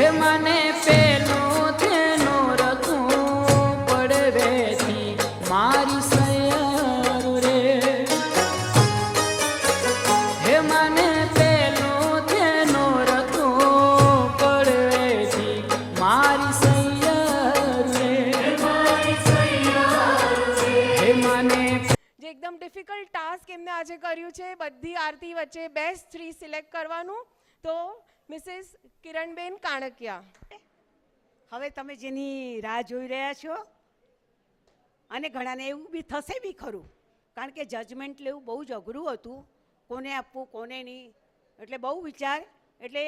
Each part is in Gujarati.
હે મને પેલું તેનો રખું પડવેથી મારી સૈયર રે હે મને પેલું તેનો રખું પડવેથી મારી સૈયર રે હે મને જે એકદમ ડિફિકલ્ટ ટાસ્ક એમને આજે કર્યું છે બધી આરતી વચ્ચે બેસ્ટ 3 સિલેક્ટ કરવાનું તો મિસિસ કિરણબેન કાણકિયા હવે તમે જેની રાહ જોઈ રહ્યા છો અને ઘણાને એવું બી થશે બી ખરું કારણ કે જજમેન્ટ લેવું બહુ જ અઘરું હતું કોને આપવું કોને નહીં એટલે બહુ વિચાર એટલે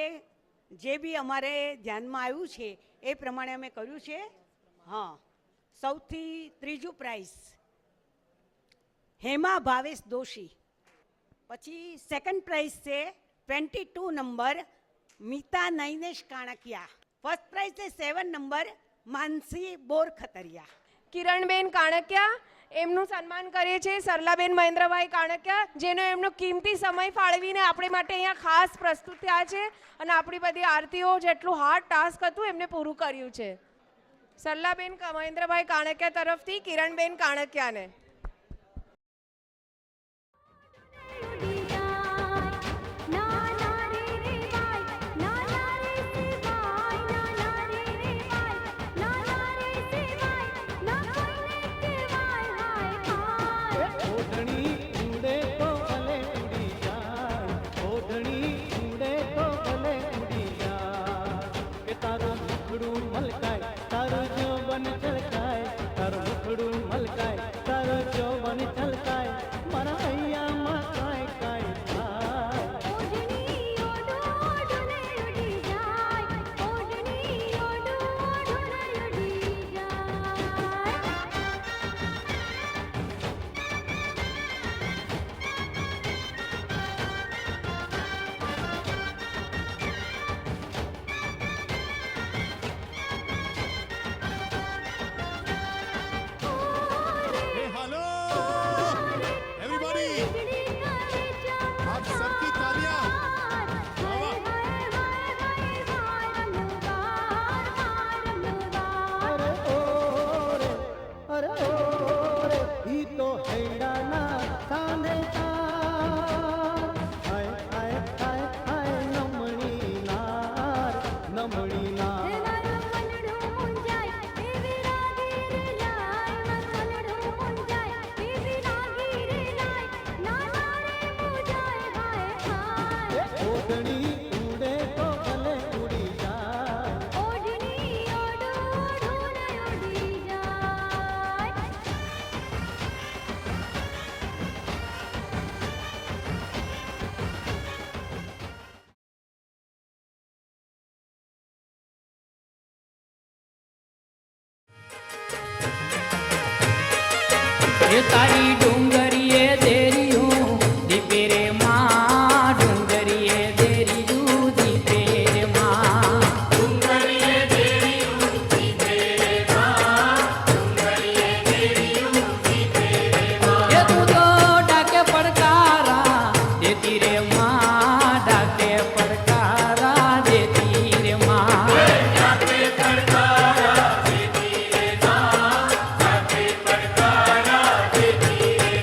જે બી અમારે ધ્યાનમાં આવ્યું છે એ પ્રમાણે અમે કર્યું છે હા સૌથી ત્રીજું પ્રાઇઝ હેમા ભાવેશ દોશી પછી સેકન્ડ પ્રાઇઝ છે 22 number Meeta Nainesh Kankiya first prize છે 7 નંબર માનસી બોરખતરિયા કિરણબેન કાણકિયા એમનું સન્માન કરીએ છીએ સરલાબેન મહેન્દ્રભાઈ કાણકિયા જેનો એમનો કિંમતી સમય ફાળવીને આપણે માટે અહીંયા ખાસ પ્રસ્તુત થયા છે અને આપણી બધી આરતીઓ જેટલું હાર્ડ ટાસ્ક હતું એમને પૂરું કર્યું છે સરલાબેન મહેન્દ્રભાઈ કાણકિયા તરફથી કિરણબેન કાણકિયાને એ તારી ડુંગરીએ દેરિયું દીપે રે માં ડુંગરીએ દેરિયું દીપે રે માં ડુંગરીએ દેરિયું દીપે રે માં ડુંગરીએ દેરિયું દીપે રે માં એ તું તો ડાકે પડકારા દેતી રે માં ડાકે પડકારા દેતી રે માં ડાકે પડકારા દેતી રે માં ડાકે પડકારા દેતી રે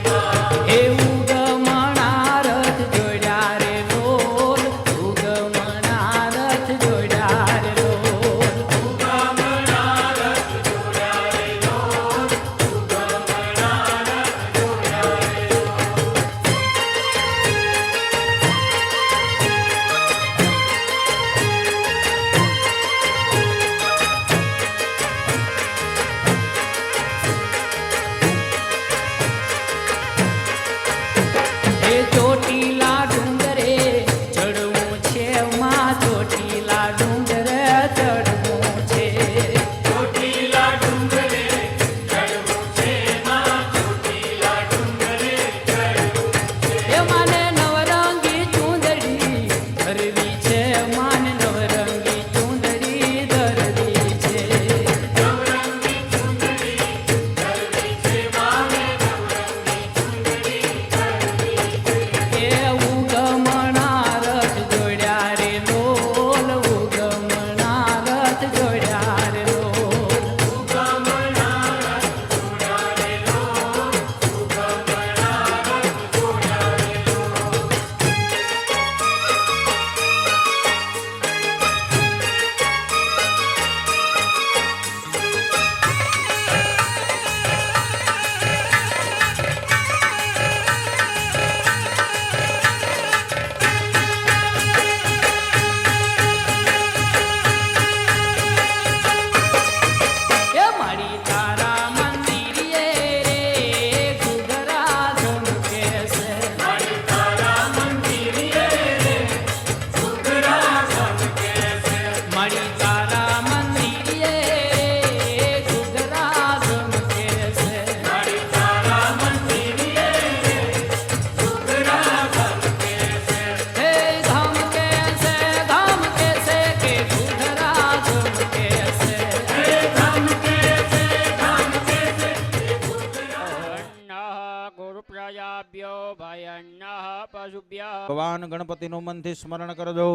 શુભ્ય ભગવાન ગણપતિનું મનથી સ્મરણ કરજો.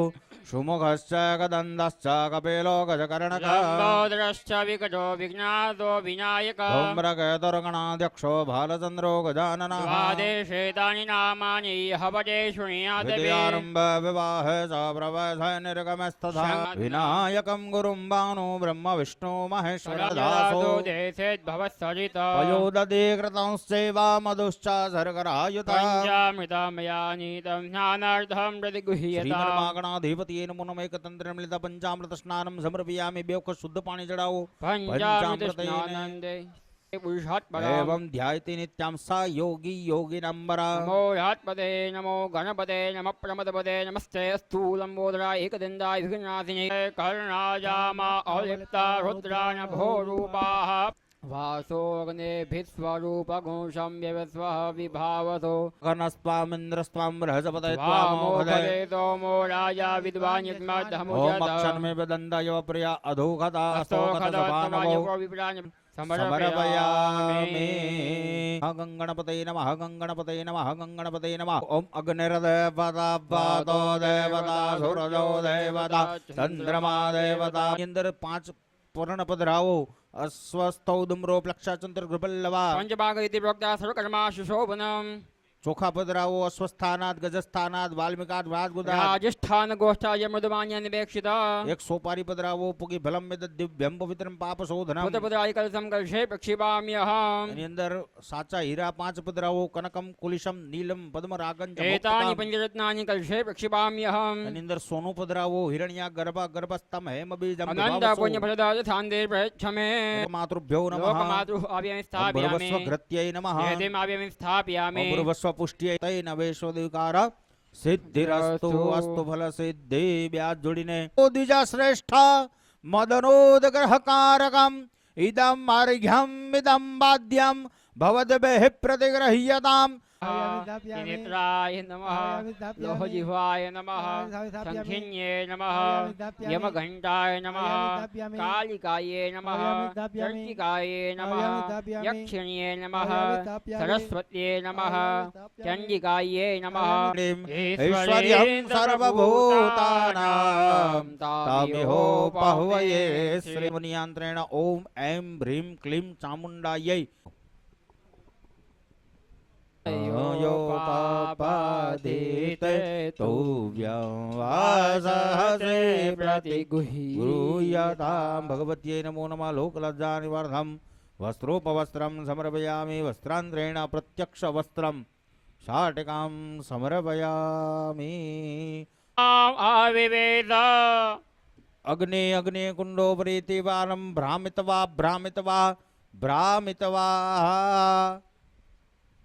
સુમુખશ્ચ ગદંદશ્ચ કપિલો ગજકર્ણક લંબોદરશ્ચ વિકટો વિઘ્નાદો વિનાયક ધૂમ્રકેતુર્ગણાધ્યક્ષો ભાલચંદ્રો ગજાનનઃ દ્વાદેશેતાની નામાની હવતે શૃણ્યાત વિદ્યારંભ વિવાહે ચ પ્રવધય નિર્ગમસ્તથા વિનાયકં ગુરું ભાનુ બ્રહ્મ વિષ્ણુ મહેશ્વર દાસો દેશેદ્ભવત્સરિત પયોદધે કૃતંશ્ચૈવા મધુશ્ચ શર્કરાયુતા પંચામૃતમયાનીતમ જ્ઞાનાર્થમ પ્રતિગૃહ્યતા શ્રીમન્માગણાધિપતિએ નમો નમઃ એકતંત્રમિલિત પંચામૃત સ્નાનમ સમર્પયામિ. બે વખત શુદ્ધ પાણી ચડાવો. પંચામૃત સ્નાનંદે પુરુષાત્મના એવં ધ્યાયતિ નિત્યામ સા યોગી યોગીનંબરા. નમો રાત્પદે નમો ગણપતે નમ પ્રમદપદે નમસ્તે અસ્તુ લંબોદરા એકદંડાય વિઘ્નાશિને કર્ણાજામા અલિપ્તા રુદ્રાણ ભોરૂપાઃ વાસોગ્નેભિસ્વરૂપગુંશમ વ્યવસ્વઃ વિભાવસો કર્ણસ્ત્વામિન્દ્રસ્ત્વામ બૃહસ્પતય ત્વામોખદે સોમો રાજા વિદ્વાન ઓમ અક્ષરમે વદંતય પ્રિયા અધોખતા સ્તોખત સભાનવો સમર્પયામિ. ગંગણપતય નમઃ ગંગણપતય નમઃ ગંગણપતય નમઃ. ઓમ અગ્નિર્દેવતા વાતો દેવતા સૂરજો દેવતા ચંદ્રમા દેવતા. ની અંદર 5 પૂર્ણ પધરાવો. અસ્વસ્થૌ દુમ્રો પ્લક્ષાચંત્ર ગૃપલ્લવા. પંચભાગ ઇતિ પ્રોક્તા સર્વકર્મા સુશોભનમ ચોખા પધરાવો. અસ્વસ્થાનાદ ગજસ્થાનાદ વાલ્મિકાદ રાજગુદાદ. રાજસ્થાન ગોષ્ઠાય મૃદમાન્ય નિવેક્ષિતા એક સોપારી પધરાવો. પુગી ભલમ મેદ દિવ્યમ પવિત્રમ પાપ શોધનમ. પુત્રપુત્રાય કલસમ કલશે પ્રક્ષિપામ્યહમ એની અંદર સાચા હીરા 5 પધરાવો. કનકમ કુલિશમ નીલમ પદ્મરાગં એતાની પંચરત્નાની કલશે પ્રક્ષિપામ્યહમ. એની અંદર સોનું પધરાવો. હિરણ્યા ગર્ભ ગર્ભસ્તમ હેમ બીજમ અનંત પુણ્ય ફલદાય થાંદે પ્રયચ્છમે માતૃભ્યો નમઃ. લોકમાતૃ આવ્યમ સ્થાપ્યામિ ભુર્વસ્વ ઘૃત્યૈ નમઃ. એતેમ આવ્યમ સ્થાપ્યામિ ભુર્વસ્વ પુષ્ટ્યૈ તૈ નવેશો દિકાર સિદ્ધિરસ્તુ અસ્તુ ફલ સિદ્ધિ. બ્યાજ જોડીને ઓ દ્વિજા શ્રેષ્ઠ મદનોદગ્રહકારકમ ઇદમ માર્ઘ્યમ ઇદમ બાધ્યમ ભવદ્ભિઃ પ્રતિગ્રહ્યતામ. નેત્રાય નમઃ લોહજીહ્વાય નમઃ સંખિન્યે નમઃ યમઘંટાય નમઃ કાલિકાય નમઃ ચંડિકાય નમઃ યક્ષિણ્યે નમઃ સરસ્વત્યે નમઃ ચંડિકાય નમઃ ઐશ્વર્યં સર્વભૂતાનાં તામિહોપહ્વયે. શ્રી નિયંત્રેણ ઓમ એમ ભ્રીમ ક્લીમ ચામુંડાयै. યો પાપાદિતે તૌવ્યવાસહસે પ્રતિગૃહ્યતામ. ભગવત્यै નમો નમઃ. લોકલજ્જા નિવાર્ધમ વસ્ત્રોપવસ્ત્રમ સમર્પયામિ. વસ્ત્રાંતરેણ પ્રત્યક્ષ વસ્ત્રમ શાટિકામ સમર્પયામિ. આવિવેદ અગ્નિ અગ્નિ કુંડો પ્રીતિવારમ ભ્રામિતવા ભ્રામિતવા ભ્રામિતવા.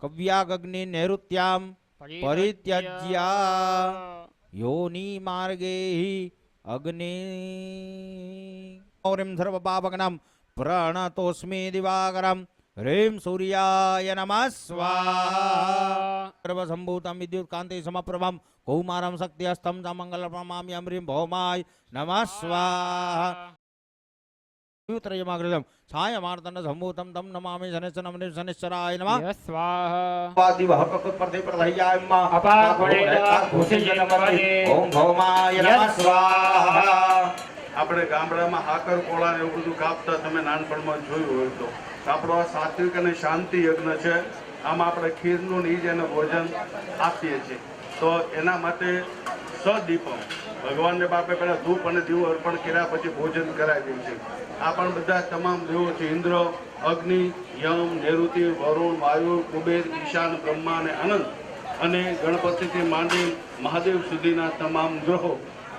કવ્યાગ્નિ નૈઋત્યામ પરિત્યજ્યા યોની માર્ગે અગ્નિ. ઔરીમ સર્વપાપકનામ પ્રણતોસ્મિ દિવાકરમ. હ્રીમ સૂર્યાય નમઃ સ્વાહા. સર્વસંભૂતમ વિદ્યુત કાંતિ સમપ્રભમ કૌમારમ શક્તિહસ્તમ ચ મંગલપ્રમામ્યહમ. હ્રીમ ભૌમાય નમઃ સ્વાહા. त्रयमाग्रजम छायामार्तंड संभूतम तम नमामि शनिश्चरम शनिश्चराय नमः. स्वाहा वादिवः प्रकृति प्रदह्यायम्मा अपाकुलेन भूषितमपदे ओम भौमाय नमः स्वाहा. આપણે ગામડામાં હાકર કોળા ને એવું બધું કાપતા તમે નાનપણમાં જોયું હોય તો આપણો આ સાત્વિક અને શાંતિ યજ્ઞ છે. આમાં આપણે ખીરનું ને ઈજ અને ભોજન આપીએ છીએ. તો એના માટે સદીપમ ભગવાનને બાપે પહેલા ધૂપ અને દીવો અર્પણ કર્યા પછી ભોજન કરાવીએ છીએ. આ પણ બધા તમામ દેવો છે. ઇન્દ્ર, અગ્નિ, યમ, નૈઋતિ, વરુણ, વાયુ, કુબેર, ઈશાન, બ્રહ્મા અને અનંત અને ગણપતિથી માંડી મહાદેવ સુધીના તમામ ગ્રહો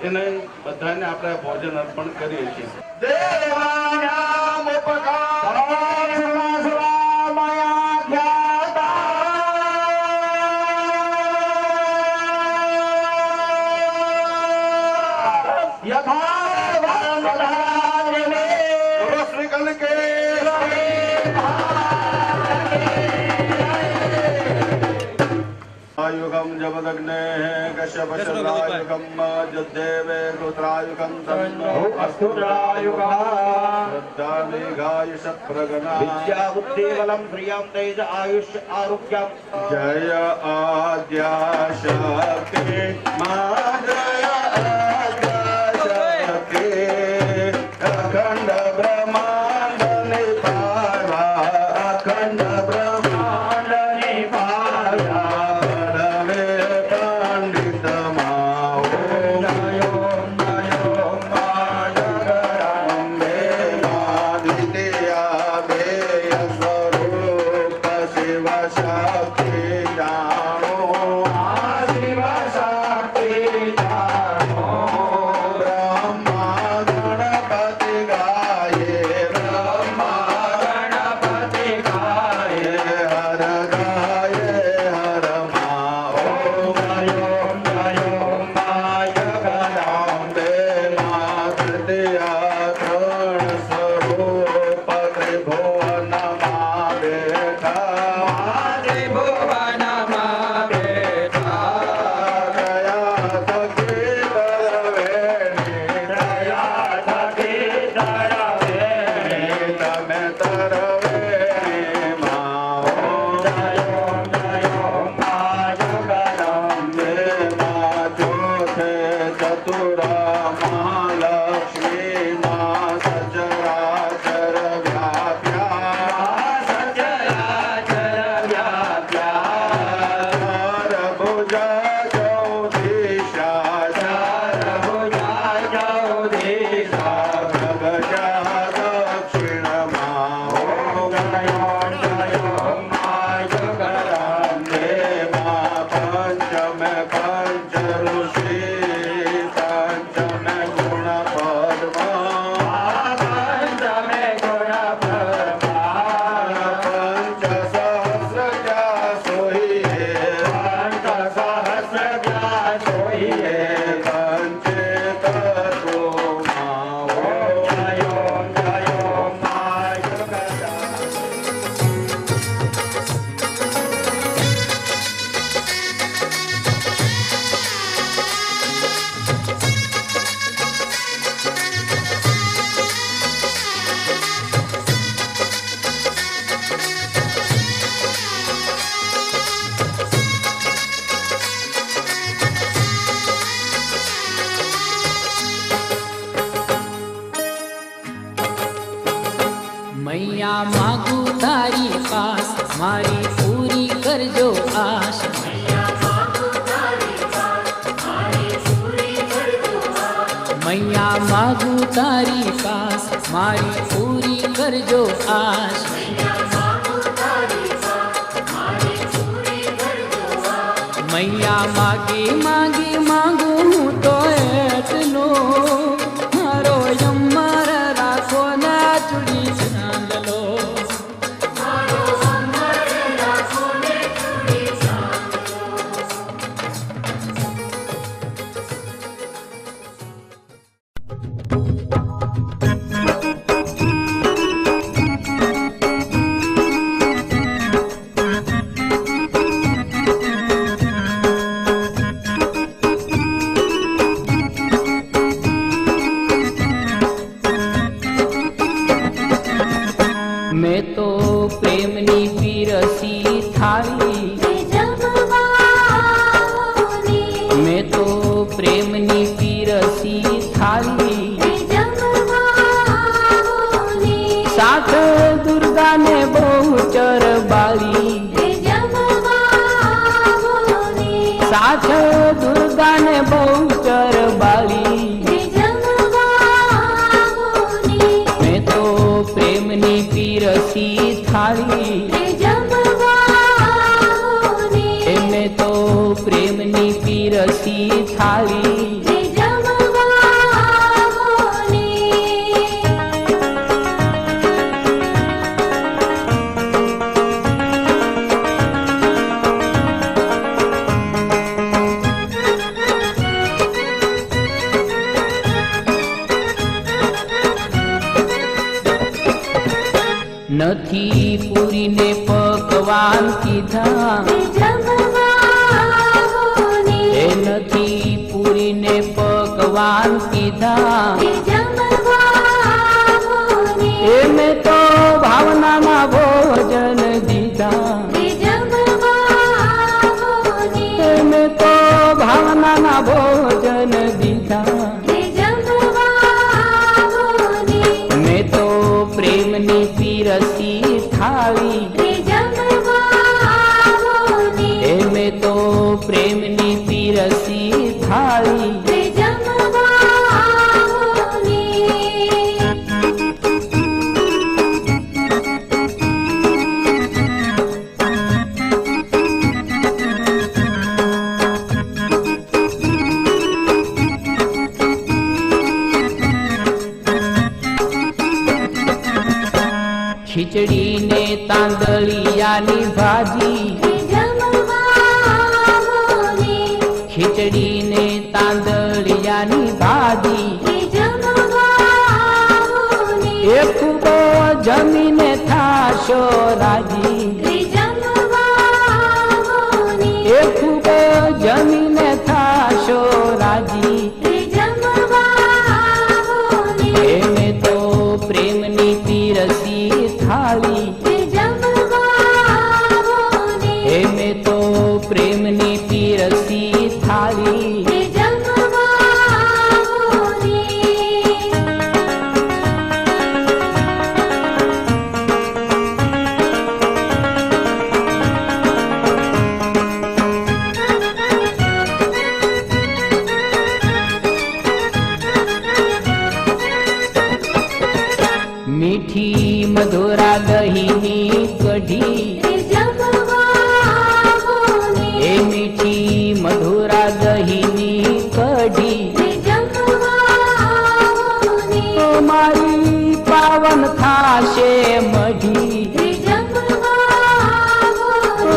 એને બધાને આપણે ભોજન અર્પણ કરીએ છીએ. युगम जमदग्ने कश्यपशरायुगम जदेवे रुद्रायुगम तन्नो अस्तुरायुगः श्रद्धा मेघायुष प्रगणा विद्या बुद्धि बलं श्रियं तेज आयुष्य आरोग्यं जय आद्या शक्ति मादय आद्या शक्ति अखंड ब्रह्मांड निपारा अखंड ब्रह्मांड निपारा बलवे पंडित माओ नयो नयो मायगराम्बे मादित्या बेय स्वरूप शिव शक्ति जानो शिव शक्ति जानो ब्रह्मा गणपति गाये ब्रह्मा गणपति गाये हर माओ नयो नयो मायगराम्बे मादित्या तृण स्वरूप त्रिभुवन मावेठा दया सखी तरवेणी तमे तरवेणी माओ नयो नयो मायगराम्बे मा चौथे चतुरा महालक्ष्मी मा सचराचर व्याप्या भुजा चौधीशा भगजा दक्षिण माओ नयो नयो मायगराम्बे मा पंचम पंच ऋषि पंचम गुण पद्मा पंच सहस्र क्या सोहिए पंचेत तो माओ नयो नयो मायगरा मैया मागू तारी पास मारी पूरी करजो आश मैया मागू तारी पास मारी पूरी करजो आश मैया मागी मागी मागू હું તો એટલો મારો યમર રાખો ના ચૂડી ચાંદલો મેં તો પ્રેમની પીરસી થાળી મેં તો પ્રેમની પીરસી થાળી સાથ દુર્ગાને બહુ ચરબાળી સાથ દુર્ગાને બહુ ચરબાળી મેં તો પ્રેમની પીરસી થાળી મેં તો પ્રેમની પીરસી થાળી નથી પૂરીને પકવાન કીધા એ નથી પૂરીને પકવાન કીધા એ મેં તો ભાવનામાં ભોજન દીધા એ મેં તો ભાવનાના ભોજન દીધા મેં તો પ્રેમની પીરસી થાળી એ મેં તો પ્રેમની પીરસી થાળી ખીચડી ને તાંદળિયાની ભાજી ખીચડી ને તાંદળિયાની ભાજી એ ખૂબ જમીને થાશો રાજી એ ખૂબ જમીને થાશો રાજી એ મેં તો પ્રેમની પીરસી થાળી એ મેં તો પ્રેમની પીરસી થાળી મીઠી મધુરા દહીંની કઢી એ મીઠી મધુરા દહીંની કઢી તો મારી પાવન થાશે મઢી તો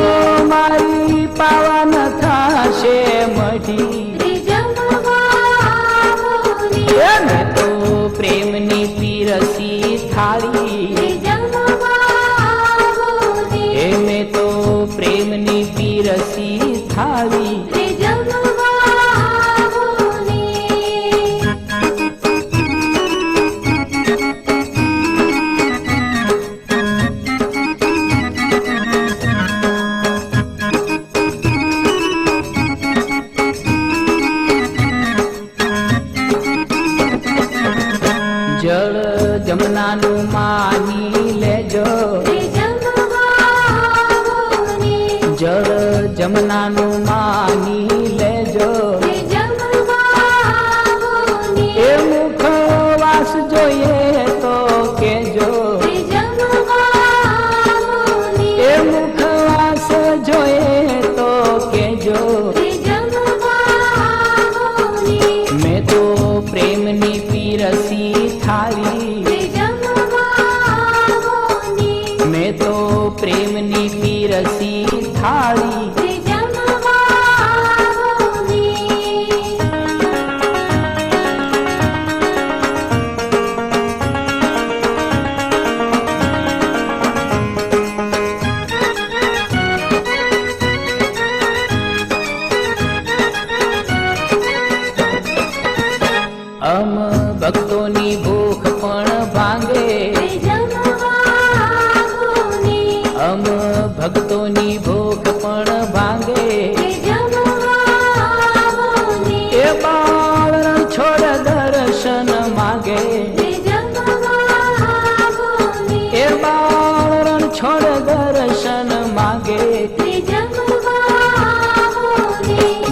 મારી પાવન થાશે મઢી એ મેં તો પ્રેમની પીરસી થાળી એ મેં તો પ્રેમની પીરસી થાળી જળ જમનાનું માની લેજો જળ જમનાનું માની લેજો એ મુખવાસ જોઈએ તો કેજો એ મુખવાસ જોઈએ તો કેજો મેં તો પ્રેમની પીરસી થાળી મેં તો પ્રેમની પીરસી થાળી અમ ભક્તોની ભૂખ પણ ભાંગે અમ ભક્તોની ભૂખ પણ ભાંગે એ બાળ છોડ દર્શન માગે એ બાળ છોડ દર્શન માગે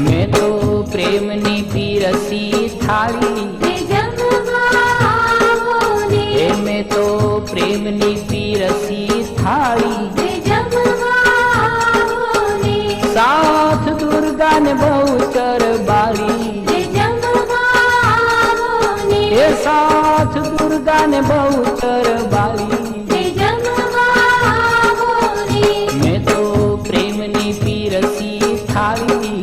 મેં તો પ્રેમની પીરસી થાળી એ મેં તો પ્રેમની પીરસી થાળી સાથ દુર્ગા ને બહુચર બાળી એ સાથ દુર્ગા ને બહુચર બાળી મેં તો પ્રેમની પીરસી થાળી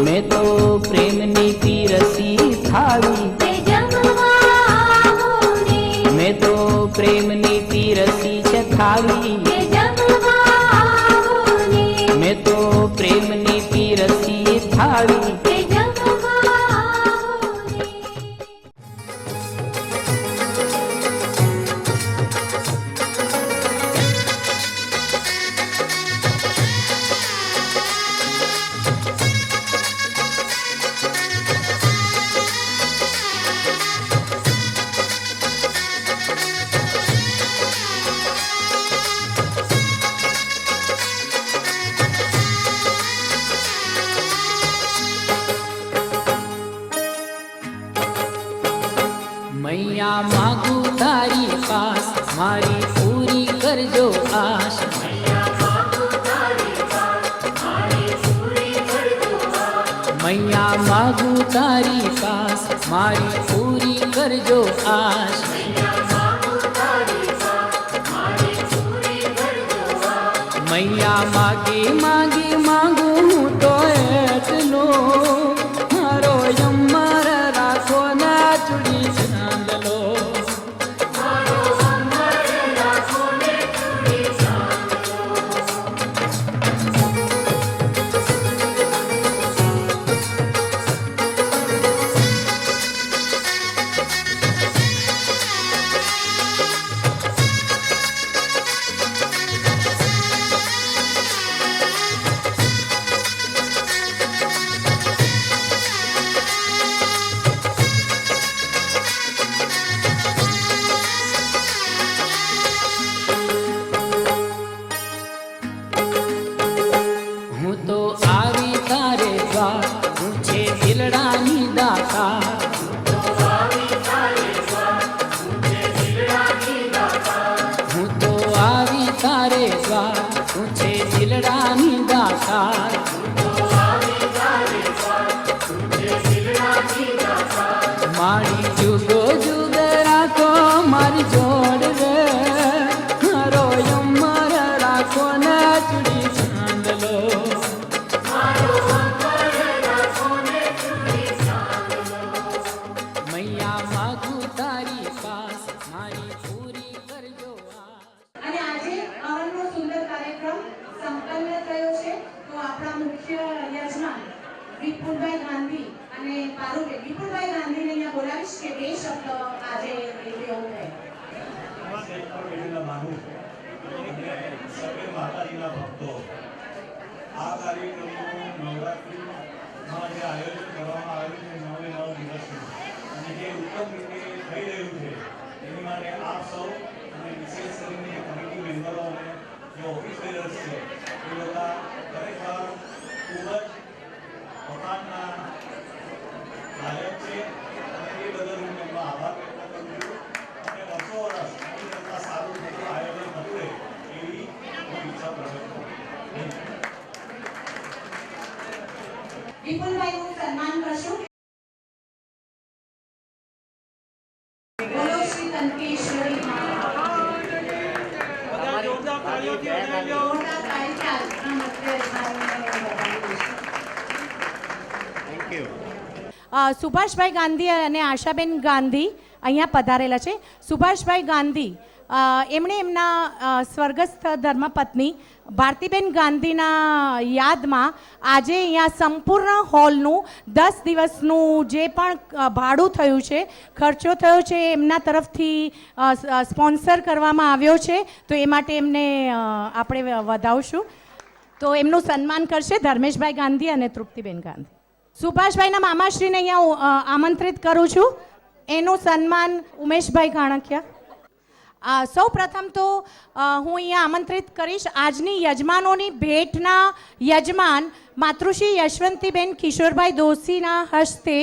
મેં તો પ્રેમની પીરસી થાળી મેં તો પ્રેમની પીરસી છે થાળી મેં તો પ્રેમની મૈયા માગું તારી પાસ મારી પૂરી કરજો આશ મૈયા માગું તારી પાસ મારી પૂરી કરજો આશ મૈયા માગે માગે માગું હું તો એટલો મારો યમર રાખો ના ચૂડી ચાંદલો હું તો આવી તારે દ્વાર હું છે દિલડાની દાતા હું તો આવી તારે દ્વાર હું છે દિલડાની દાતા મારી જુગો જુગ રાખો મારી જોડ રે મારો યમર રાખો ના ચૂડી ચાંદલો મૈયા માગું તારી પાસ મારી પૂરી કરજો આશ અને આજે હવનનો સુંદર કાર્યક્રમ સંપન્ન થયો છે તો આપણા મુખ્ય યજમાન વિપુલભાઈ ગાંધી અને પારુબેન વિપુલભાઈ ગાંધીને અહીંયા બોલાવીશ કે બે શબ્દ આજે તેઓ કહે. સર્વે માતાજીના ભક્તો આ કાર્યક્રમનું નવરાત્રિમાં જે આયોજન કરવામાં આવ્યું છે 9 દિવસનું અને જે ઉત્તમ રીતે થઈ રહ્યું છે એની માટે આપ સૌ અને વિશેષ કરીને કમિટી મેમ્બરો અને જે ઓફિસ બેરર્સ છે એ બધા ખરેખર ખૂબ જ વખાણના લાયક છે અને એ બદલ હું એમનો આભાર વ્યક્ત કરું છું અને વર્ષો વર્ષ આની કરતાં સારું થતું આયોજન થતું રહે એવી હું ઈચ્છા પ્રગટ કરું. વિપુલભાઈનું સન્માન કરશું. બોલો શ્રી કંકેશ્વરી માતા. જોરદાર તાળીઓથી આજના મધ્ય યજમાનોને વધાવીએ. સુભાષભાઈ ગાંધી અને આશાબેન ગાંધી અહીંયા પધારેલા છે. સુભાષભાઈ ગાંધી એમણે એમના સ્વર્ગસ્થ ધર્મપત્ની ભારતીબેન ગાંધીના યાદમાં આજે અહીંયા સંપૂર્ણ હોલનું 10 દિવસનું જે પણ ભાડું થયું છે ખર્ચો થયો છે એમના તરફથી સ્પોન્સર કરવામાં આવ્યો છે તો એ માટે એમને આપણે વધાવશું. તો એમનું સન્માન કરશે ધર્મેશભાઈ ગાંધી અને તૃપ્તિબેન ગાંધી. સુભાષભાઈના મામાશ્રીને અહીંયા આમંત્રિત કરું છું. એનું સન્માન ઉમેશભાઈ કાણકિયા. સૌ પ્રથમ તો હું અહીંયા આમંત્રિત કરીશ આજની યજમાનોની ભેટના યજમાન માતૃશ્રી યશવંતીબેન કિશોરભાઈ દોશીના હસ્તે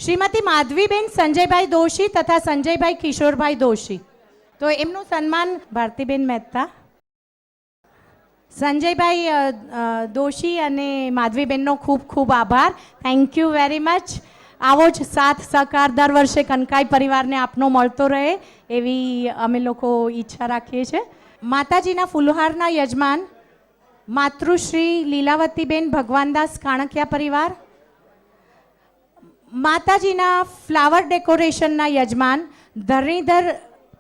શ્રીમતી માધવીબેન સંજયભાઈ દોશી તથા સંજયભાઈ કિશોરભાઈ દોશી. તો એમનું સન્માન ભારતીબેન મહેતા. સંજયભાઈ દોશી અને માધવીબેનનો ખૂબ ખૂબ આભાર. Thank you very much. આવો જ સાથ સહકાર દર વર્ષે કનકાઈ પરિવારને આપનો મળતો રહે એવી અમે લોકો ઈચ્છા રાખીએ છીએ. માતાજીના ફૂલહારના યજમાન માતૃશ્રી લીલાવતીબેન ભગવાનદાસ કાણકિયા પરિવાર. માતાજીના ફ્લાવર ડેકોરેશનના યજમાન ધરણીધર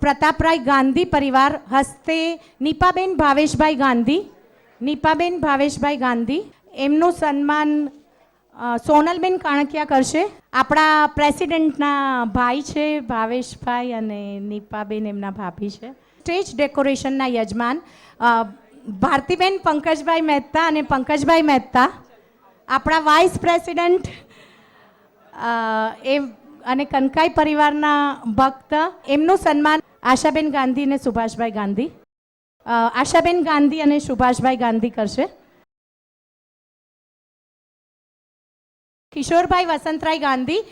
પ્રતાપરાય ગાંધી પરિવાર હસ્તે નીપાબેન ભાવેશભાઈ ગાંધી. નીપાબેન ભાવેશભાઈ ગાંધી એમનું સન્માન સોનલબેન કાણકિયા કરશે. આપણા પ્રેસિડેન્ટના ભાઈ છે ભાવેશભાઈ અને નીપાબેન એમના ભાભી છે. સ્ટેજ ડેકોરેશનના યજમાન ભારતીબેન પંકજભાઈ મહેતા અને પંકજભાઈ મહેતા. આપણા વાઇસ પ્રેસિડેન્ટ એ અને કનકાઈ પરિવારના ભક્ત એમનું સન્માન આશાબેન ગાંધી અને સુભાષભાઈ ગાંધી. આશાબેન ગાંધી અને સુભાષભાઈ ગાંધી કરશે. કિશોરભાઈ વસંતરાય ગાંધી,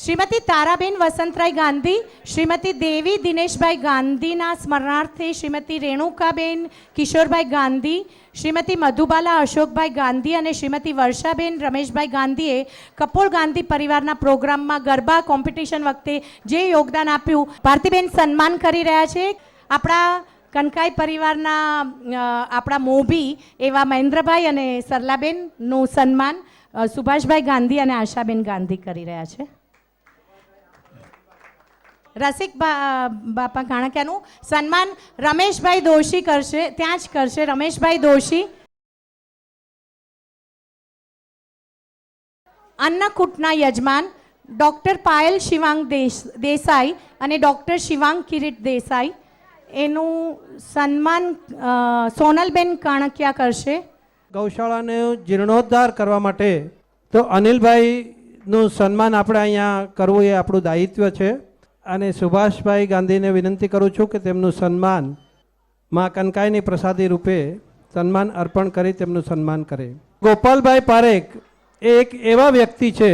શ્રીમતી તારાબેન વસંતરાય ગાંધી, શ્રીમતી દેવી દિનેશભાઈ ગાંધીના સ્મરણાર્થે શ્રીમતી રેણુકાબેન કિશોરભાઈ ગાંધી, શ્રીમતી મધુબાલા અશોકભાઈ ગાંધી અને શ્રીમતી વર્ષાબેન રમેશભાઈ ગાંધીએ કપોળ ગાંધી પરિવારના પ્રોગ્રામમાં ગરબા કોમ્પિટિશન વખતે જે યોગદાન આપ્યું, ભારતીબેન સન્માન કરી રહ્યા છે. આપણા કનકાઈ પરિવારના આપણા મોભી એવા મહેન્દ્રભાઈ અને સરલાબેનનું સન્માન સુભાષભાઈ ગાંધી અને આશાબેન ગાંધી કરી રહ્યા છે. રસિક બાપા કાણકિયાનું સન્માન રમેશભાઈ દોશી કરશે, ત્યાં જ કરશે. રમેશભાઈ દોશી અન્નકૂટના યજમાન ડૉક્ટર પાયલ શિવાંગ દેસાઈ અને ડૉક્ટર શિવાંગ કિરીટ દેસાઈ, એનું સન્માન સોનલબેન કાણકિયા કરશે. ગૌશાળાને જીર્ણોદ્ધાર કરવા માટે તો અનિલભાઈનું સન્માન આપણે અહીંયા કરવું એ આપણું દાયિત્વ છે. અને સુભાષભાઈ ગાંધીને વિનંતી કરું છું કે તેમનું સન્માન માં કનકાઈની પ્રસાદી રૂપે સન્માન અર્પણ કરી તેમનું સન્માન કરે. ગોપાલભાઈ પારેખ એ એક એવા વ્યક્તિ છે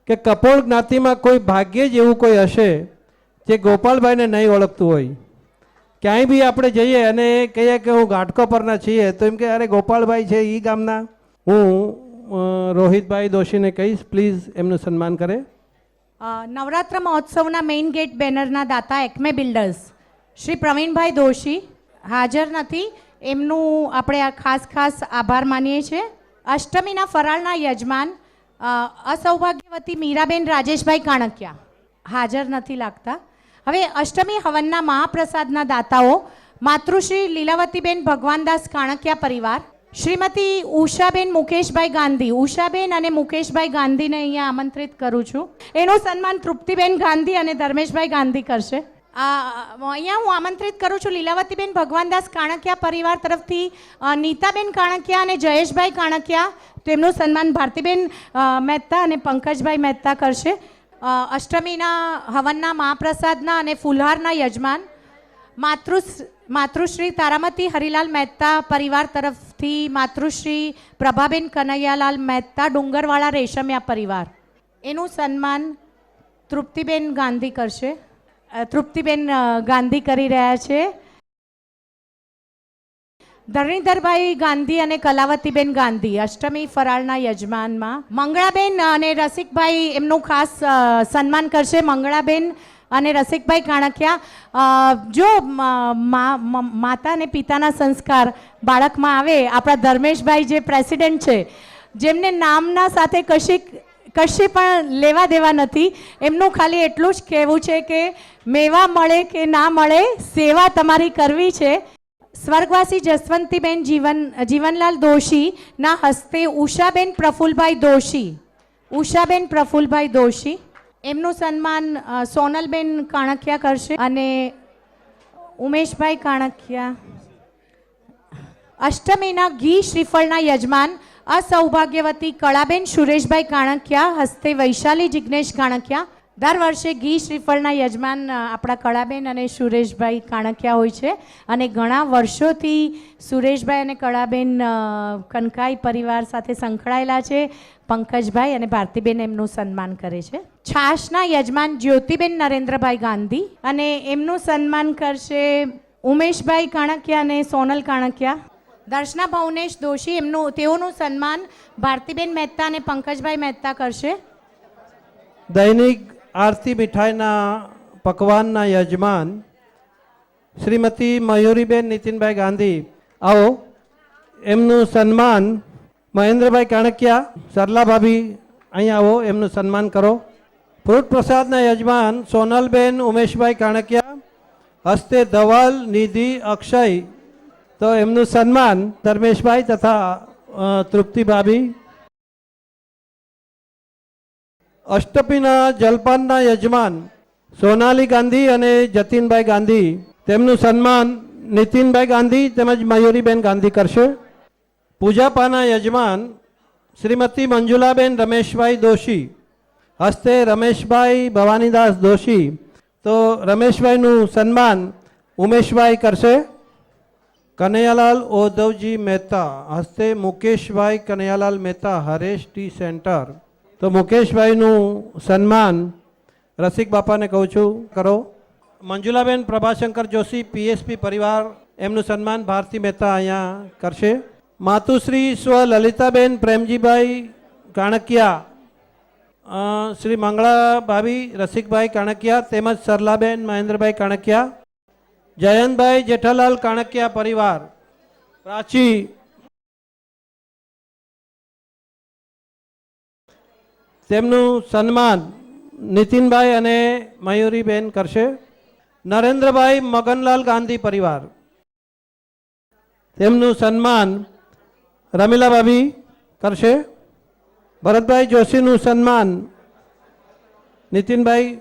કે કપોળ જ્ઞાતિમાં કોઈ ભાગ્યે જ એવું કોઈ હશે જે ગોપાલભાઈને નહીં ઓળખતું હોય. ક્યાંય બી આપણે જઈએ અને કહીએ કે હું ઘાટકો પરના છીએ તો એમ કે અરે ગોપાલભાઈ છે એ ગામના. હું રોહિતભાઈ દોશીને કહીશ પ્લીઝ એમનું સન્માન કરે. નવરાત્ર મહોત્સવના મેઇન ગેટ બેનરના દાતા એકમે બિલ્ડર્સ શ્રી પ્રવીણભાઈ દોશી હાજર નથી, એમનું આપણે આ ખાસ આભાર માનીએ છીએ. અષ્ટમીના ફરાળના યજમાન અસૌભાગ્યવતી મીરાબેન રાજેશભાઈ કાણકિયા હાજર નથી લાગતા. હવે અષ્ટમી હવનના મહાપ્રસાદના દાતાઓ માતૃશ્રી લીલાવતીબેન ભગવાનદાસ કાણકિયા પરિવાર, શ્રીમતી ઉષાબેન મુકેશભાઈ ગાંધી. ઉષાબેન અને મુકેશભાઈ ગાંધીને અહીંયા આમંત્રિત કરું છું. એનું સન્માન તૃપ્તિબેન ગાંધી અને ધર્મેશભાઈ ગાંધી કરશે. અહીંયા હું આમંત્રિત કરું છું લીલાવતીબેન ભગવાનદાસ કાણકિયા પરિવાર તરફથી નીતાબેન કાણકિયા અને જયેશભાઈ કાણકિયા, તેમનું સન્માન ભારતીબેન મહેતા અને પંકજભાઈ મહેતા કરશે. અષ્ટમીના હવનના મહાપ્રસાદના અને ફુલહારના યજમાન માતૃશ્રી તારામતી હરિલાલ મહેતા પરિવાર તરફથી માતૃશ્રી પ્રભાબેન કનૈયાલાલ મહેતા ડુંગરવાળા રેશમિયા પરિવાર, એનું સન્માન તૃપ્તિબેન ગાંધી કરશે. તૃપ્તિબેન ગાંધી કરી રહ્યા છે. ધરણીધરભાઈ ગાંધી અને કલાવતીબેન ગાંધી અષ્ટમી ફરાળના યજમાનમાં. મંગળાબેન અને રસિકભાઈ એમનું ખાસ સન્માન કરશે. મંગળાબેન અને રસિકભાઈ કાણકિયા, જો માતા અને પિતાના સંસ્કાર બાળકમાં આવે, આપણા ધર્મેશભાઈ જે પ્રેસિડેન્ટ છે, જેમને નામના સાથે કશી પણ લેવા દેવા નથી, એમનું ખાલી એટલું જ કહેવું છે કે મેવા મળે કે ના મળે સેવા તમારી કરવી છે. સ્વર્ગવાસી જસવંતીબેન જીવનલાલ દોશીના હસ્તે ઉષાબેન પ્રફુલભાઈ દોશી, એમનું સન્માન સોનલબેન કાણકિયા કરશે અને ઉમેશભાઈ કાણકિયા. અષ્ટમીના ઘી શ્રીફળના યજમાન અસૌભાગ્યવતી કળાબેન સુરેશભાઈ કાણકિયા હસ્તે વૈશાલી જિગ્નેશ કાણકિયા. દર વર્ષે ઘી શ્રીફળના યજમાન આપણા કળાબેન અને સુરેશભાઈ કાણકિયા હોય છે અને ઘણા વર્ષોથી સુરેશભાઈ અને કળાબેન કનકાઈ પરિવાર સાથે સંકળાયેલા છે. પંકજભાઈ અને ભારતીબેન એમનું સન્માન કરે છે. છાશના યજમાન જ્યોતિબેન નરેન્દ્રભાઈ ગાંધી અને એમનું સન્માન કરશે ઉમેશભાઈ કાણકિયા અને સોનલ કાણકિયા. દર્શના ભવનેશ દોશી તેઓનું સન્માન ભારતીબેન મહેતા અને પંકજભાઈ મહેતા કરશે. દૈનિક આરતી મીઠાઈના પકવાનના યજમાન શ્રીમતી મયુરીબેન નીતિનભાઈ ગાંધી, આવો એમનું સન્માન મહેન્દ્રભાઈ કાણકિયા. સરલા ભાભી અહીંયા આવો, એમનું સન્માન કરો. ફ્રૂટ પ્રસાદના યજમાન સોનલબેન ઉમેશભાઈ કાણકિયા હસ્તે ધવલ નિધિ અક્ષય, તો એમનું સન્માન ધર્મેશભાઈ તથા તૃપ્તિ ભાભી. અષ્ટમીના જલપાનના યજમાન સોનાલી ગાંધી અને જતીનભાઈ ગાંધી, તેમનું સન્માન નીતિનભાઈ ગાંધી તેમજ મયુરીબેન ગાંધી કરશે. પૂજાપાના યજમાન શ્રીમતી મંજુલાબેન રમેશભાઈ દોશી હસ્તે રમેશભાઈ ભવાનીદાસ દોશી, તો રમેશભાઈનું સન્માન ઉમેશભાઈ કરશે. કનૈયાલાલ ઓધવજી મહેતા હસ્તે મુકેશભાઈ કનૈયાલાલ મહેતા હરેશ ટી સેન્ટર, તો મુકેશભાઈનું સન્માન રસિક બાપાને કહું છું કરો. મંજુલાબેન પ્રભાશંકર જોશી પીએસપી પરિવાર, એમનું સન્માન ભારતી મહેતા અહીંયા કરશે. માતુશ્રી સ્વ લલિતાબેન પ્રેમજીભાઈ કાણકિયા, શ્રી મંગળા ભાભી રસિકભાઈ કાણકિયા તેમજ સરલાબેન મહેન્દ્રભાઈ કાણકિયા. જયંતભાઈ જેઠાલાલ કાણકિયા પરિવાર, પ્રાચી. તેમનું સન્માન નીતિનભાઈ અને મયુરીબેન કરશે. નરેન્દ્રભાઈ મગનલાલ ગાંધી પરિવાર, તેમનું સન્માન રમીલા ભાભી કરશે. ભરતભાઈ જોશીનું સન્માન નીતિનભાઈ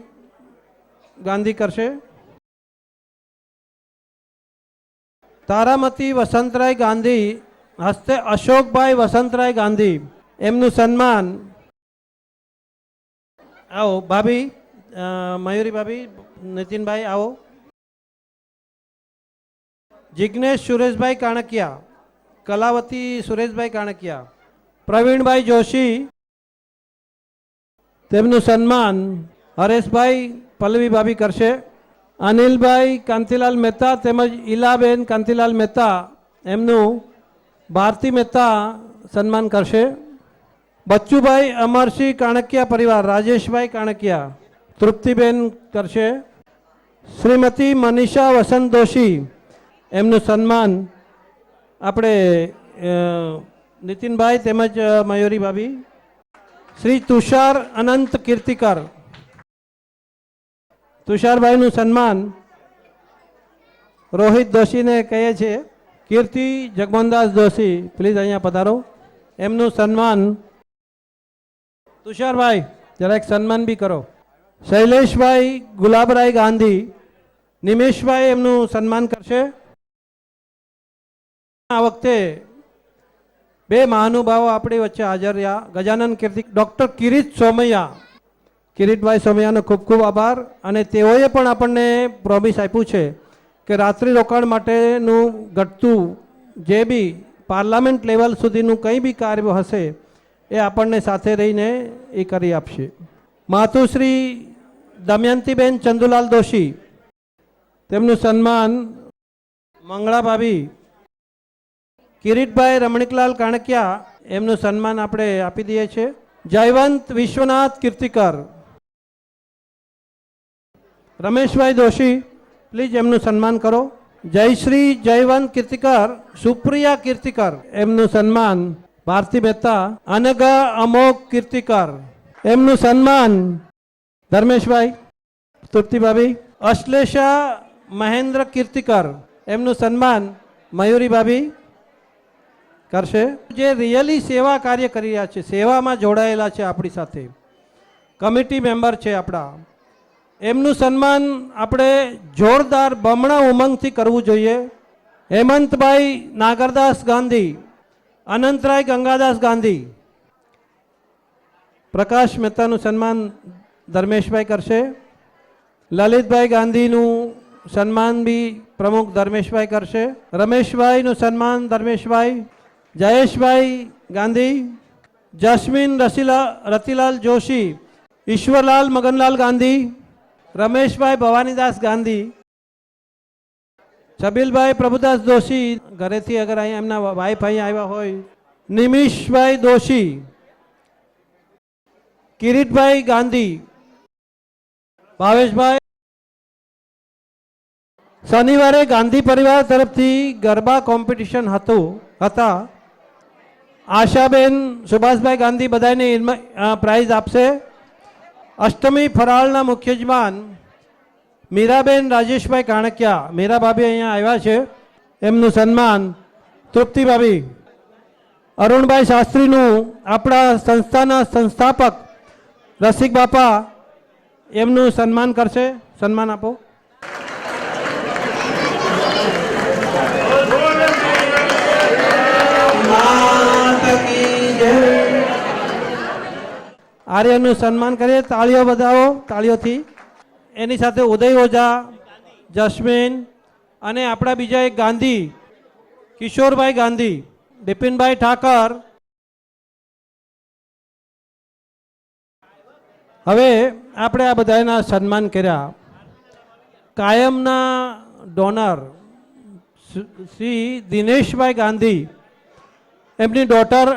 ગાંધી કરશે. તારામતી વસંતરાય ગાંધી હસ્તે અશોકભાઈ વસંતરાય ગાંધી, એમનું સન્માન આવો ભાભી, મયુરી ભાભી, નીતિનભાઈ આવો. જિજ્ઞેશ સુરેશભાઈ કાણકિયા, કલાવતી સુરેશભાઈ કાણકિયા. પ્રવીણભાઈ જોશી, તેમનું સન્માન હરેશભાઈ પલ્લવી ભાભી કરશે. અનિલભાઈ કાંતિલાલ મહેતા તેમજ ઈલાબેન કાંતિલાલ મહેતા, એમનું ભારતી મહેતા સન્માન કરશે. બચ્ચુભાઈ અમરસિંહ કાણકિયા પરિવાર, રાજેશભાઈ કાણકિયા, તૃપ્તિબેન કરશે. શ્રીમતી મનીષા વસંત દોશી, એમનું સન્માન આપણે નીતિનભાઈ તેમજ મયુરી ભાભી. શ્રી તુષાર અનંત કીર્તિકર, તુષારભાઈનું સન્માન રોહિત દોશીને કહીએ છીએ. કીર્તિ જગમોહનદાસ દોશી, પ્લીઝ અહીંયા પધારો. એમનું સન્માન તુષારભાઈ જરા એક સન્માન બી કરો. શૈલેષભાઈ ગુલાબરાય ગાંધી, નિમેશભાઈ એમનું સન્માન કરશે. આ વખતે બે મહાનુભાવો આપણી વચ્ચે હાજર રહ્યા. ગજાનન કીર્તિ ડૉક્ટર કિરીટ સોમૈયા, કિરીટભાઈ સોમૈયાનો ખૂબ ખૂબ આભાર. અને તેઓએ પણ આપણને પ્રોમિસ આપ્યું છે કે રાત્રિ રોકાણ માટેનું ઘટતું જે બી પાર્લામેન્ટ લેવલ સુધીનું કંઈ બી કાર્ય હશે એ આપણને સાથે રહીને એ કરી આપશે. માતુશ્રી દમયંતીબેન ચંદુલાલ દોશી, તેમનું સન્માન મંગળા ભાભી. કિરીટભાઈ રમણીકલાલ કાણકિયા, એમનું સન્માન આપણે આપી દઈએ છીએ. જયવંત વિશ્વનાથ કીર્તિકર, રમેશભાઈ દોશી, પ્લીઝ એમનું સન્માન કરો. જયશ્રી જયવંત કીર્તિકર, સુપ્રિયા કીર્તિકર, એમનું સન્માન ભારતી મહેતા. અનઘા અમોક કીર્તિકર, એમનું સન્માન ધર્મેશભાઈ, તૃપ્તિભાભી. અશ્લેષા મહેન્દ્ર કીર્તિકર, એમનું સન્માન મયુરી ભાભી કરશે. જે રિયલી સેવા કાર્ય કરી રહ્યા છે, સેવામાં જોડાયેલા છે આપણી સાથે, કમિટી મેમ્બર છે આપણા, એમનું સન્માન આપણે જોરદાર બમણા ઉમંગથી કરવું જોઈએ. હેમંતભાઈ નાગરદાસ ગાંધી, અનંતરાય ગંગાદાસ ગાંધી. પ્રકાશ મહેતાનું સન્માન ધર્મેશભાઈ કરશે. લલિતભાઈ ગાંધીનું સન્માન બી પ્રમુખ ધર્મેશભાઈ કરશે. રમેશભાઈનું સન્માન ધર્મેશભાઈ. જયેશભાઈ ગાંધી, જસ્મીન રતિલાલ જોશી, ઈશ્વરલાલ મગનલાલ ગાંધી, રમેશભાઈ ભવાનીદાસ ગાંધી, છબીલભાઈ પ્રભુદાસ દોશી, ઘરેથી અગર અહીંયા એમના વાઈફ અહીંયા આવ્યા હોય. નિમિષભાઈ દોશી, કિરીટભાઈ ગાંધી, ભાવેશભાઈ. શનિવારે ગાંધી પરિવાર તરફથી ગરબા કોમ્પિટિશન હતા. આશાબેન સુભાષભાઈ ગાંધી બધાને પ્રાઇઝ આપશે. અષ્ટમી ફરાળના મુખ્ય યજમાન મીરાબેન રાજેશભાઈ કાણકિયા, મીરા ભાભી અહીંયા આવ્યા છે, એમનું સન્માન તૃપ્તિ ભાભી. અરુણભાઈ શાસ્ત્રીનું આપણા સંસ્થાના સંસ્થાપક રસિક બાપા, એમનું સન્માન કરશે. સન્માન આપો. આર્યનું સન્માન કરીએ. તાળીઓ બધાવો, તાળીઓથી. એની સાથે ઉદય ઓઝા, જસ્મીન અને આપણા બીજા એક ગાંધી કિશોરભાઈ ગાંધી, બિપિનભાઈ ઠાકર, હવે આપણે આ બધાના સન્માન કર્યા. કાયમના ડોનર શ્રી દિનેશભાઈ ગાંધી, એમની ડોટર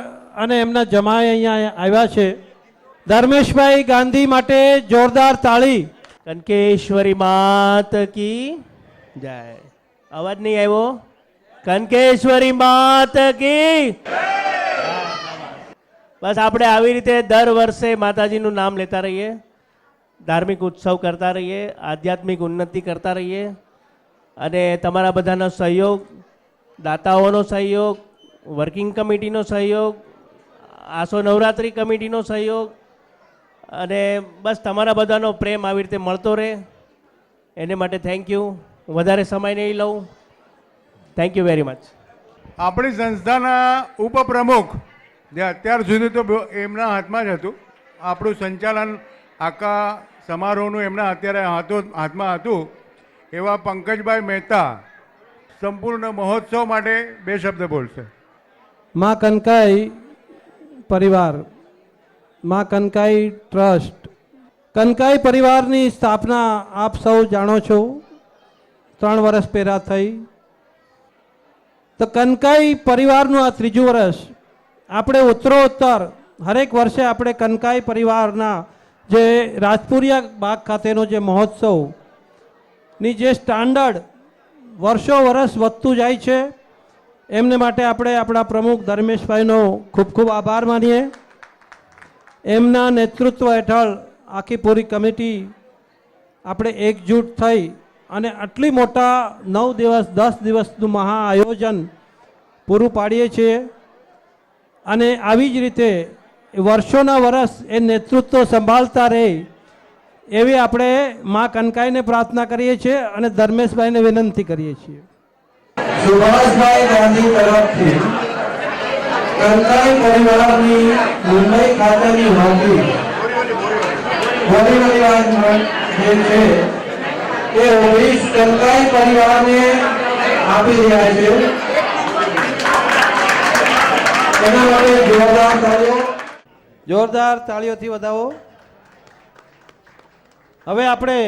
અને એમના જમાઈ અહીંયા આવ્યા છે. ધર્મેશભાઈ ગાંધી માટે જોરદાર તાળી. કનકેશ્વરી માત કી જય. અવાજ નહીં આવ્યો? કનકેશ્વરી માત કી. બસ આપણે આવી રીતે દર વર્ષે માતાજીનું નામ લેતા રહીએ, ધાર્મિક ઉત્સવ કરતા રહીએ, આધ્યાત્મિક ઉન્નતિ કરતા રહીએ. અને તમારા બધાનો સહયોગ, દાતાઓનો સહયોગ, વર્કિંગ કમિટીનો સહયોગ, આસો નવરાત્રિ કમિટીનો સહયોગ અને બસ તમારા બધાનો પ્રેમ આવી રીતે મળતો રહે, એને માટે થેન્ક યુ. વધારે સમય નહીં લઉં. Thank you very much. આપણી સંસ્થાના ઉપપ્રમુખ જે અત્યાર સુધી તો એમના હાથમાં જ હતું, આપણું સંચાલન આખા સમારોહનું એમના અત્યારે હાથમાં હતું, એવા પંકજભાઈ મહેતા સંપૂર્ણ મહોત્સવ માટે 2 શબ્દ બોલશે. માં કનકાઈ પરિવાર, માં કનકાઈ ટ્રસ્ટ. કનકાઈ પરિવારની સ્થાપના આપ સૌ જાણો છો, 3 વર્ષ પહેલાં થઈ. તો કનકાઈ પરિવારનું આ 3જું વર્ષ. આપણે ઉત્તરોત્તર હરેક વર્ષે આપણે કનકાઈ પરિવારના જે રાજપુરિયા બાગ ખાતેનો જે મહોત્સવની જે સ્ટાન્ડર્ડ વર્ષો વર્ષ વધતું જાય છે, એમને માટે આપણે આપણા પ્રમુખ ધર્મેશભાઈનો ખૂબ ખૂબ આભાર માનીએ. એમના નેતૃત્વ હેઠળ આખી પૂરી કમિટી આપણે એકજૂટ થઈ અને આટલી મોટા 9 દિવસ 10 દિવસનું મહા આયોજન પૂરું પાડીએ છીએ. અને આવી જ રીતે વર્ષોના વર્ષ એ નેતૃત્વ સંભાળતા રહે એવી આપણે માં કનકાઈને પ્રાર્થના કરીએ છીએ અને ધર્મેશભાઈને વિનંતી કરીએ છીએ. સુભાષભાઈ ગાંધી તરફથી કનકાઈ પરિવારની મુંબઈ ખાતેની હોકી વોલીબોલ જે છે એ 19 કનકાઈ પરિવારને આપી રહ્યા છે. એના માટે જોરદાર તાળીઓથી વધાવો. હવે આપણે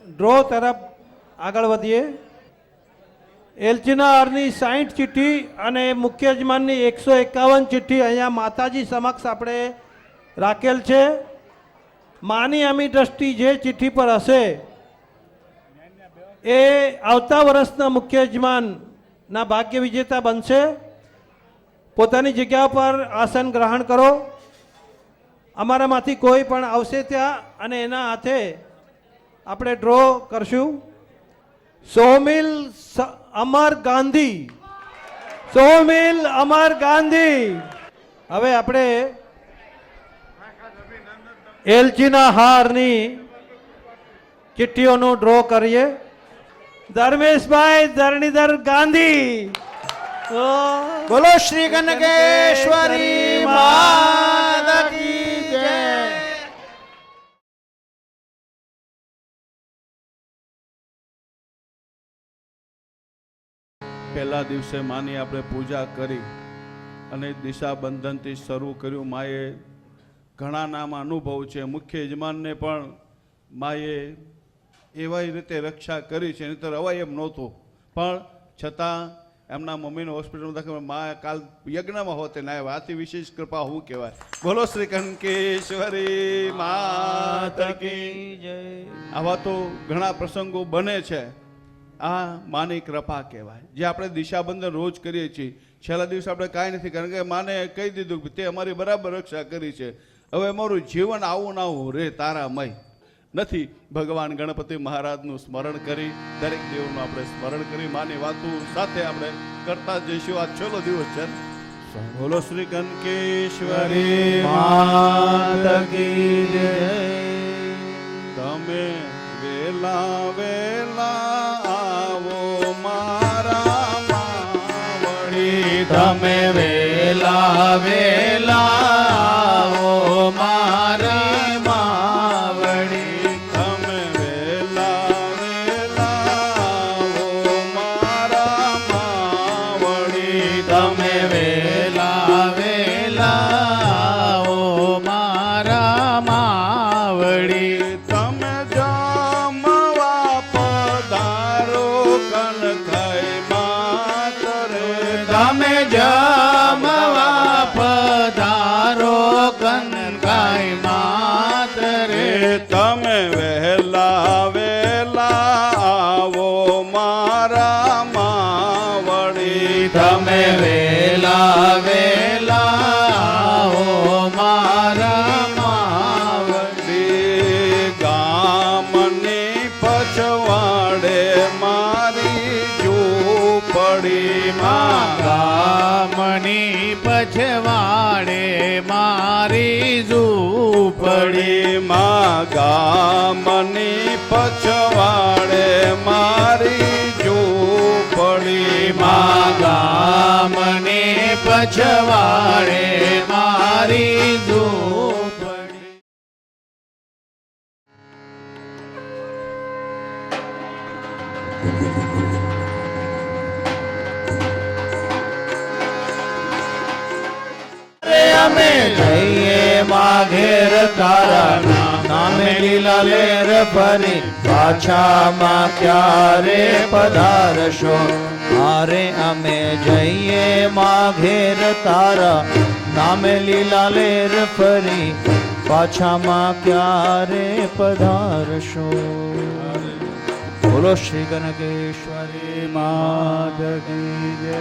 ડ્રો તરફ આગળ વધીએ. એલચીનારની 60 ચિઠ્ઠી અને મુખ્ય યજમાનની 151 ચિઠ્ઠી અહીંયા માતાજી સમક્ષ આપણે રાખેલ છે. માની આમી દ્રષ્ટિ જે ચિઠ્ઠી પર હશે એ આવતા વર્ષના મુખ્ય યજમાનના ભાગ્ય વિજેતા બનશે. પોતાની જગ્યા પર આસન ગ્રહણ કરો. અમારામાંથી કોઈ પણ આવશે ત્યાં અને એના હાથે આપણે ડ્રો કરશું. સોમિલ અમર ગાંધી, સોમિલ અમર ગાંધી. હવે આપણે એલચીના હારની ચિઠ્ઠીઓનો ડ્રો કરીએ. ધર્મેશભાઈ ધરણીધર ગાંધી. બોલો શ્રી કનકેશ્વરી માત કી જય. પહેલા દિવસે માની આપણે પૂજા કરી અને દિશાબંધનથી શરૂ કર્યું. માએ ઘણા નામ અનુભવ છે. મુખ્ય યજમાનને પણ માએ એવા રીતે રક્ષા કરી છે, નહીંતર અવાય એમ નહોતું. પણ છતાં એમના મમ્મીને હોસ્પિટલમાં દાખલ, મા કાલ યજ્ઞમાં હોતે ના આવ્યા. આથી વિશેષ કૃપા શું કહેવાય. બોલો શ્રી કનકેશ્વરી માત કી જય. આવા તો ઘણા પ્રસંગો બને છે. આ માની કૃપા કહેવાય. જે આપણે દિશાબંધન રોજ કરીએ છીએ, છેલ્લા દિવસે આપણે કાંઈ નથી, કારણ કે માને કહી દીધું કે તે અમારી બરાબર રક્ષા કરી છે. હવે અમારું જીવન આવું ના આવું રે તારામય નથી. ભગવાન ગણપતિ મહારાજનું સ્મરણ કરી, દરેક દેવનું આપણે સ્મરણ કરી, માની વાતો સાથે આપણે કરતા જઈશું. આ છેલ્લો દિવસ છે. બોલો શ્રી કનકેશ્વરી માત કી જય. તમે વેલા વેલા આવો મારા માવડી, તમે વેલા વેલા આવો મારી માવડી. તમે વેલા વેલા આવો મારા માવડી. તમે વેલા વેલા આવો મારા માવડી. માં ગામની પછવાડે મારી ઝૂંપડી માં ગામની પછવાડે મારી ઝૂંપડી. અમે જઈએ માં ઘેર તારા નામે લીલા લેર ફરી પાછા માં ક્યારે પધારશો. મારે અમે જઈએ માં ઘેર તારા નામે લીલા લેર ફરી પાછા માં ક્યારે પધારશો. બોલો શ્રી કનકેશ્વરી માત કી જય.